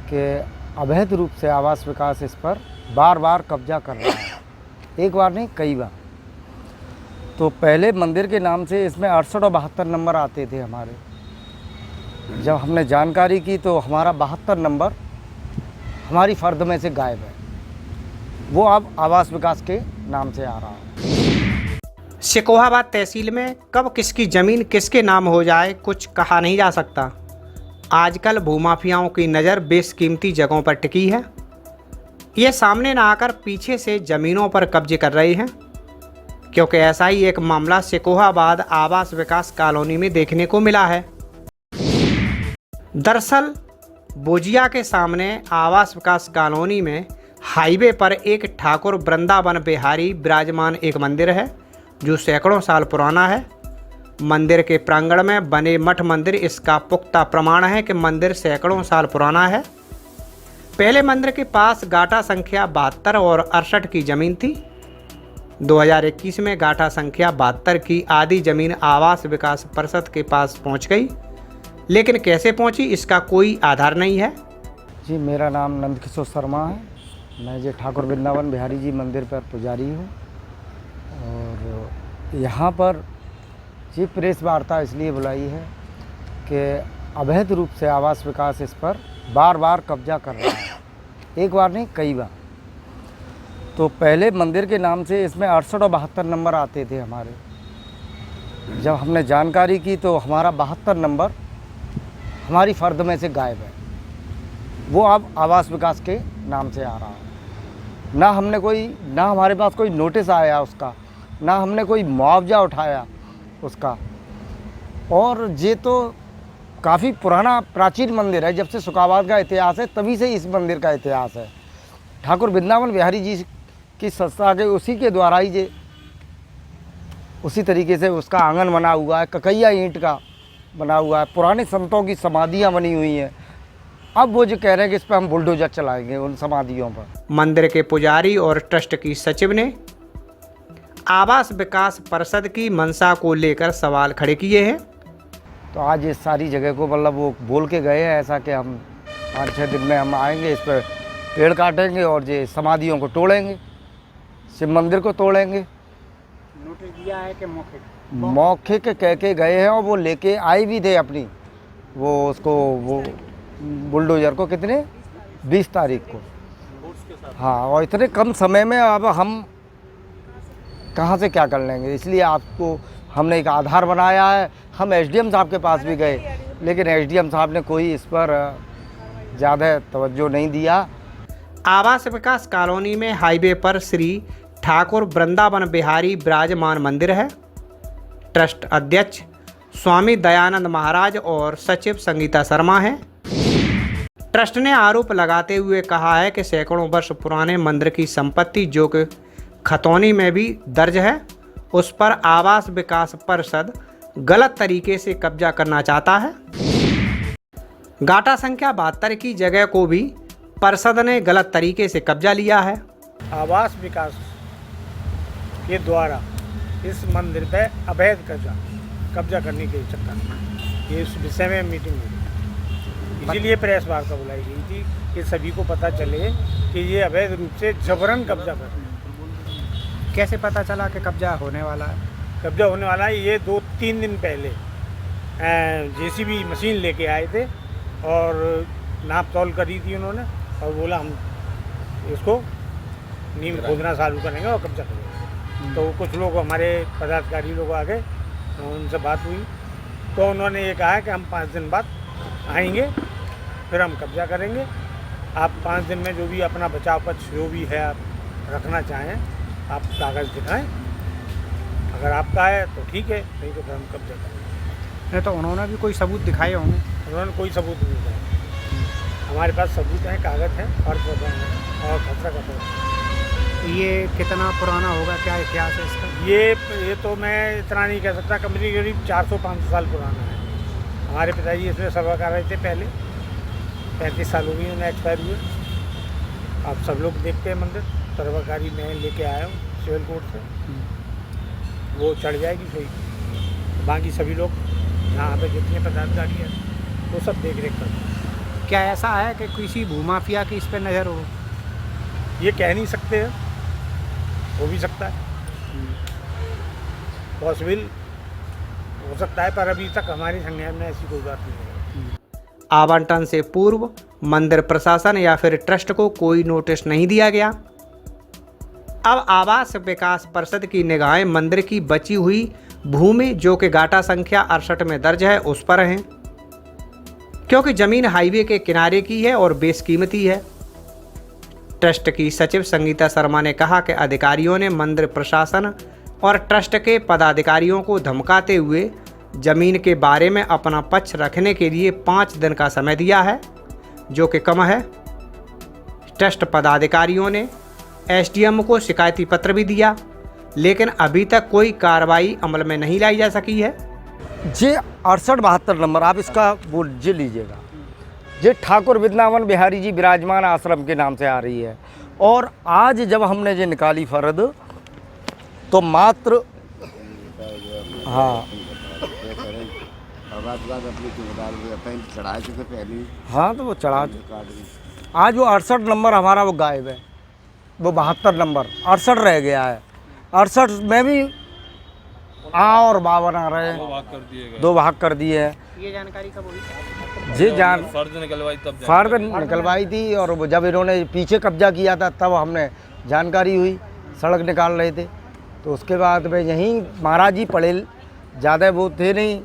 कि अवैध रूप से आवास विकास इस पर बार बार कब्जा कर रहा है, एक बार नहीं कई बार। तो पहले मंदिर के नाम से इसमें 68 और 72 नंबर आते थे हमारे। जब हमने जानकारी की तो हमारा 72 नंबर हमारी फ़र्द में से गायब है, वो अब आवास विकास के नाम से आ रहा है। सिकोहाबाद तहसील में कब किसकी ज़मीन किसके नाम हो जाए कुछ कहा नहीं जा सकता। आजकल भूमाफियाओं की नज़र बेशकीमती जगहों पर टिकी है। ये सामने ना आकर पीछे से ज़मीनों पर कब्जे कर रहे हैं, क्योंकि ऐसा ही एक मामला सिकोहाबाद आवास विकास कॉलोनी में देखने को मिला है। दरअसल बोजिया के सामने आवास विकास कॉलोनी में हाईवे पर एक ठाकुर वृंदावन बिहारी विराजमान एक मंदिर है जो सैकड़ों साल पुराना है। मंदिर के प्रांगण में बने मठ मंदिर इसका पुख्ता प्रमाण है कि मंदिर सैकड़ों साल पुराना है। पहले मंदिर के पास गाटा संख्या 72 और 68 की ज़मीन थी। 2021 में गाटा संख्या 72 की आधी ज़मीन आवास विकास परिषद के पास पहुंच गई, लेकिन कैसे पहुंची इसका कोई आधार नहीं है। जी, मेरा नाम नंदकिशोर शर्मा है। मैं जी ठाकुर वृंदावन बिहारी जी मंदिर पर पुजारी हूँ। और यहाँ पर जी प्रेस वार्ता इसलिए बुलाई है कि अवैध रूप से आवास विकास इस पर बार बार कब्जा कर रहा है, एक बार नहीं कई बार। तो पहले मंदिर के नाम से इसमें 68 और 72 नंबर आते थे हमारे। जब हमने जानकारी की तो हमारा 72 नंबर हमारी फ़र्द में से गायब है, वो अब आवास विकास के नाम से आ रहा है। ना हमारे पास कोई नोटिस आया उसका, ना हमने कोई मुआवजा उठाया उसका। और ये तो काफ़ी पुराना प्राचीन मंदिर है, जब से सिकोहाबाद का इतिहास है तभी से इस मंदिर का इतिहास है। ठाकुर वृंदावन बिहारी जी की संस्था के उसी के द्वारा ही ये उसी तरीके से उसका आंगन बना हुआ है, ककैया ईंट का बना हुआ है, पुराने संतों की समाधियाँ बनी हुई हैं। अब वो जो कह रहे हैं कि इस पर हम बुलडोजर चलाएंगे उन समाधियों पर। मंदिर के पुजारी और ट्रस्ट की सचिव ने आवास विकास परिषद की मंशा को लेकर सवाल खड़े किए हैं। तो आज इस सारी जगह को मतलब वो बोल के गए हैं ऐसा कि हम 5-6 दिन में हम आएंगे, इस पर पेड़ काटेंगे और ये समाधियों को तोड़ेंगे, शिव मंदिर को तोड़ेंगे। नोटिस दिया है कि मौखिक कह के गए हैं और वो लेके आए भी थे अपनी वो बुलडोजर को कितने 20 तारीख को। हाँ, और इतने कम समय में अब हम कहाँ से क्या कर लेंगे, इसलिए आपको हमने एक आधार बनाया है। हम एसडीएम साहब के पास भी गए, लेकिन एसडीएम साहब ने कोई इस पर ज़्यादा तवज्जो नहीं दिया। आवास विकास कॉलोनी में हाईवे पर श्री ठाकुर वृंदावन बिहारी विराजमान मंदिर है। ट्रस्ट अध्यक्ष स्वामी दयानंद महाराज और सचिव संगीता शर्मा हैं। ट्रस्ट ने आरोप लगाते हुए कहा है कि सैकड़ों वर्ष पुराने मंदिर की संपत्ति जो कि खतौनी में भी दर्ज है, उस पर आवास विकास परिषद गलत तरीके से कब्जा करना चाहता है। गाटा संख्या 72 की जगह को भी परिषद ने गलत तरीके से कब्जा लिया है। आवास विकास के द्वारा इस मंदिर पे अवैध कब्जा करने के चक्कर में ये इस विषय में मीटिंग हुई, इसीलिए प्रेस वार्ता बुलाई गई थी कि सभी को पता चले कि ये अवैध रूप से जबरन कब्जा कर रहे हैं। कैसे पता चला कि कब्जा होने वाला है? कब्जा होने वाला है, ये 2-3 दिन पहले जेसीबी मशीन लेके आए थे और नाप तौल करी थी उन्होंने और बोला हम इसको नींव खोदना चालू करेंगे और कब्जा करेंगे। तो कुछ लोग हमारे पदाधिकारी लोग आ गए, उनसे बात हुई तो उन्होंने ये कहा कि हम 5 दिन बाद आएंगे, फिर हम कब्जा करेंगे। आप 5 दिन में जो भी अपना बचाव पक्ष जो भी है आप रखना चाहें, आप कागज़ दिखाएं, अगर आपका है तो ठीक है, नहीं तो फिर हम कब्जा करेंगे। नहीं तो उन्होंने भी कोई सबूत दिखाए होंगे? उन्होंने कोई सबूत नहीं दिखाया। हमारे पास सबूत हैं, कागज़ हैं, फर्ज और खतरा का फर्ज। ये कितना पुराना होगा, क्या इतिहास है इसका? ये तो मैं इतना नहीं कह सकता, करीब 400-500 साल पुराना है। हमारे पिताजी इसमें सेवा कर रहे थे पहले, 35 साल हो गई उन्हें एक्सपायर हुए। आप सब लोग देखते हैं मंदिर, सर्वकारी मैं लेके आया हूँ सिविल कोर्ट से, वो चढ़ जाएगी कोई, बाकी सभी लोग यहाँ पे जितने पदाधिकारी हैं वो सब देख रेख करते हैं। क्या ऐसा है कि किसी भूमाफिया की इस पर नज़र हो? ये कह नहीं सकते हैं, हो भी सकता है, पॉसिबल हो सकता है, पर अभी तक हमारे संज्ञान में ऐसी कोई बात नहीं है। आवंटन से पूर्व मंदिर प्रशासन या फिर ट्रस्ट को कोई नोटिस नहीं दिया गया। अब आवास विकास परिषद की निगाहें मंदिर की बची हुई भूमि जो कि गाटा संख्या 68 में दर्ज है उस पर हैं, क्योंकि जमीन हाईवे के किनारे की है और बेशकीमती है। ट्रस्ट की सचिव संगीता शर्मा ने कहा कि अधिकारियों ने मंदिर प्रशासन और ट्रस्ट के पदाधिकारियों को धमकाते हुए जमीन के बारे में अपना पक्ष रखने के लिए 5 दिन का समय दिया है, जो कि कम है। ट्रस्ट पदाधिकारियों ने एसडीएम को शिकायती पत्र भी दिया, लेकिन अभी तक कोई कार्रवाई अमल में नहीं लाई जा सकी है। जे 68-72 नंबर आप इसका बोल जे लीजिएगा, जे ठाकुर वृंदावन बिहारी जी विराजमान आश्रम के नाम से आ रही है। और आज जब हमने जे निकाली फर्द तो मात्र हाँ हाँ तो वो चढ़ा आज वो 68 नंबर हमारा वो गायब है, वो 72 नंबर 68 रह गया है। 68 में भी और 52 आ रहे हैं, 2 भाग कर दिए हैं। ये जानकारी कब हुई? जी जान फर्ज निकलवाई तब फर्द निकलवाई थी, और वो जब इन्होंने पीछे कब्जा किया था तब हमने जानकारी हुई, सड़क निकाल रहे थे। तो उसके बाद में यहीं महाराज जी पड़े, ज़्यादा वो थे नहीं,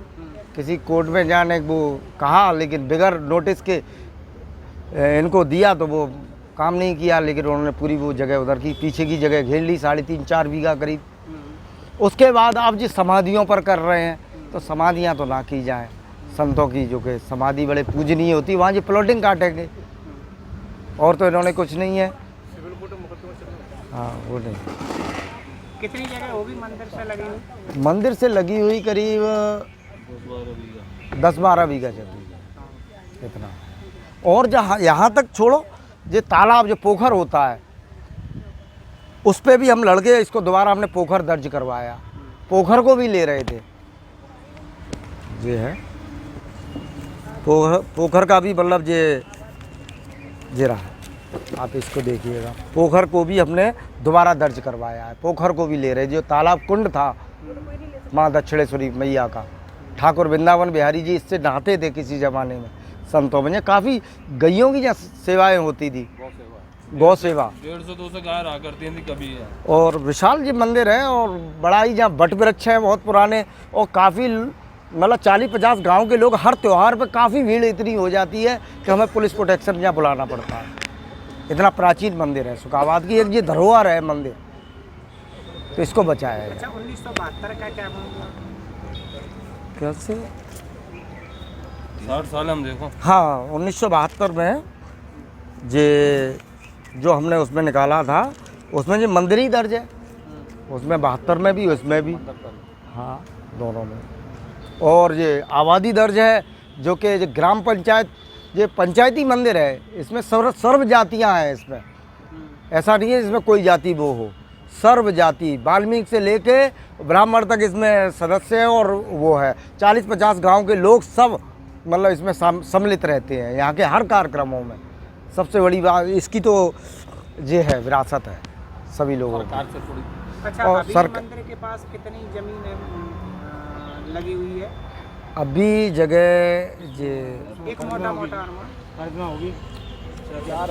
किसी कोर्ट में जाने वो कहा, लेकिन बगैर नोटिस के इनको दिया तो वो काम नहीं किया। लेकिन उन्होंने पूरी वो जगह उधर की पीछे की जगह घेर ली, 3.5-4 बीघा करीब। उसके बाद आप जिस समाधियों पर कर रहे हैं, तो समाधियाँ तो ना की जाएं, संतों की जो कि समाधि बड़े पूजनीय होती, वहाँ जी प्लॉटिंग काटेंगे, और तो इन्होंने कुछ नहीं है। हाँ वो नहीं। कितनी जगह होगी मंदिर से लगी हुई? मंदिर से लगी हुई करीब 10-12 बीघा चलती है इतना। और जहाँ यहाँ तक छोड़ो, जो तालाब जो पोखर होता है उस पे भी हम लड़के इसको दोबारा हमने पोखर दर्ज करवाया, पोखर को भी ले रहे थे। ये है पोखर का भी मतलब ये रहा, आप इसको देखिएगा, पोखर को भी हमने दोबारा दर्ज करवाया है, पोखर को भी ले रहे। जो तालाब कुंड था माँ दक्षिणेश्वरी मैया का, ठाकुर वृंदावन बिहारी जी इससे नहाते थे किसी ज़माने में, संतों में। काफ़ी गैयों की जहाँ सेवाएं होती थी, गौ सेवा 150-200 गाय रहा करती थी कभी है। और विशाल जी मंदिर है, और बड़ा ही जहाँ वट वृक्ष है बहुत पुराने, और काफ़ी मतलब 40-50 गांव के लोग हर त्यौहार पे काफ़ी भीड़ इतनी हो जाती है कि हमें पुलिस प्रोटेक्शन यहाँ बुलाना पड़ता है। इतना प्राचीन मंदिर है, सुखाबाद की एक ये धरोहर है मंदिर, तो इसको बचाया है। अच्छा, 1972 का क्या मामला? कैसे 60 साल हम देखो। हाँ 1972 में जो हमने उसमें निकाला था, उसमें जो मंदिर ही दर्ज है, उसमें 72 में भी, उसमें भी, हाँ दोनों में। और ये आबादी दर्ज है, जो कि ग्राम पंचायत, ये पंचायती मंदिर है, इसमें सर्व जातियाँ हैं। इसमें ऐसा नहीं है इसमें कोई जाति वो हो, सर्व जाति वाल्मीकि से लेके ब्राह्मण तक इसमें सदस्य है। और वो है 40-50 गांव के लोग सब मतलब इसमें सम्मिलित रहते हैं, यहाँ के हर कार्यक्रमों में। सबसे बड़ी बात इसकी तो ये है, विरासत है सभी लोगों की। अच्छा, और अभी मंदिर के पास कितनी जमीन है लगी हुई है? अभी जगह ये एक मोटा अनुमान होगी 4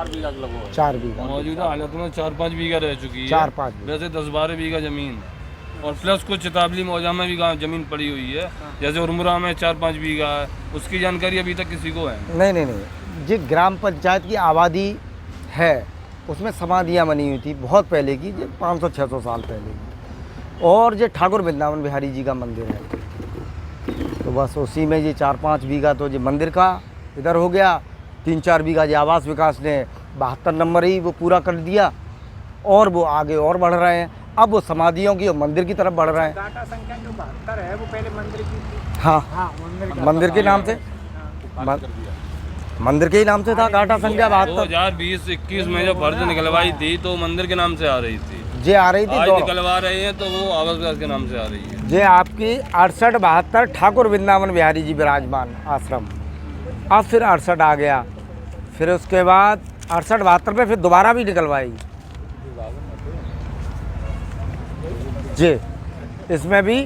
बीघा लगभग है। 4 बीघा मौजूदा हालत में 4-5 बीघा रह चुकी है। 4-5 बीघा। वैसे 10-12 बीघा जमीन, और प्लस कुछ चिताबली मौजा में भी जमीन पड़ी हुई है, जैसे उर्मुरा में 4-5 बीघा है। उसकी जानकारी अभी तक किसी को है नहीं। जो ग्राम पंचायत की आबादी है उसमें समाधियाँ बनी हुई थी बहुत पहले की, जो 500-600 साल पहले की। और जो ठाकुर वृंदावन बिहारी जी का मंदिर है, तो बस उसी में ये 4-5 बीघा तो जो मंदिर का इधर हो गया, 3-4 बीघा जो आवास विकास ने 72 नंबर ही वो पूरा कर दिया, और वो आगे और बढ़ रहे हैं। अब वो समाधियों की और मंदिर की तरफ बढ़ रहे हैं। गाटा संख्या जो 72 है वो पहले मंदिर की थी। हाँ मंदिर के नाम से, मंदिर के ही नाम से था गाटा संख्या 72। 2020-21 में जब फर्ज निकलवाई थी तो मंदिर के नाम से आ रही थी, जे आ रही थी आज दो निकलवा रहे हैं तो वो आवास विकास के नाम से आ रही है। जे आपकी 68-72 ठाकुर वृंदावन बिहारी जी विराजमान आश्रम, अब फिर 68 आ गया, फिर उसके बाद 68-72 में फिर दोबारा भी निकलवाई जी। इसमें भी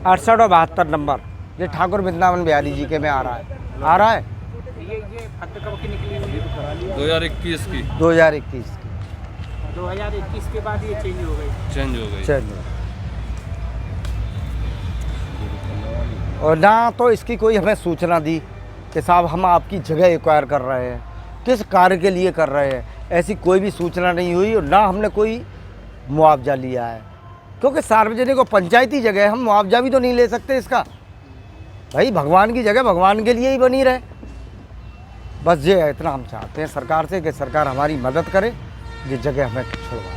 68 और 72 नंबर ये ठाकुर वृंदावन बिहारी जी के में आ रहा है। ये फत कब की निकली हुई है? 2021 की 2021 की 2021 के बाद ये चेंज हो गई। चेंज हो गई। चलिए, और ना तो इसकी कोई हमें सूचना दी कि साहब हम आपकी जगह एक्वायर कर रहे हैं, किस कार्य के लिए कर रहे हैं, ऐसी कोई भी सूचना नहीं हुई। और ना हमने कोई मुआवजा लिया है, क्योंकि सार्वजनिक और पंचायती जगह है, हम मुआवजा भी तो नहीं ले सकते इसका। भाई भगवान की जगह भगवान के लिए ही बनी रहे, बस ये इतना हम चाहते हैं सरकार से कि सरकार हमारी मदद करे, ये जगह हमें छुड़वाए।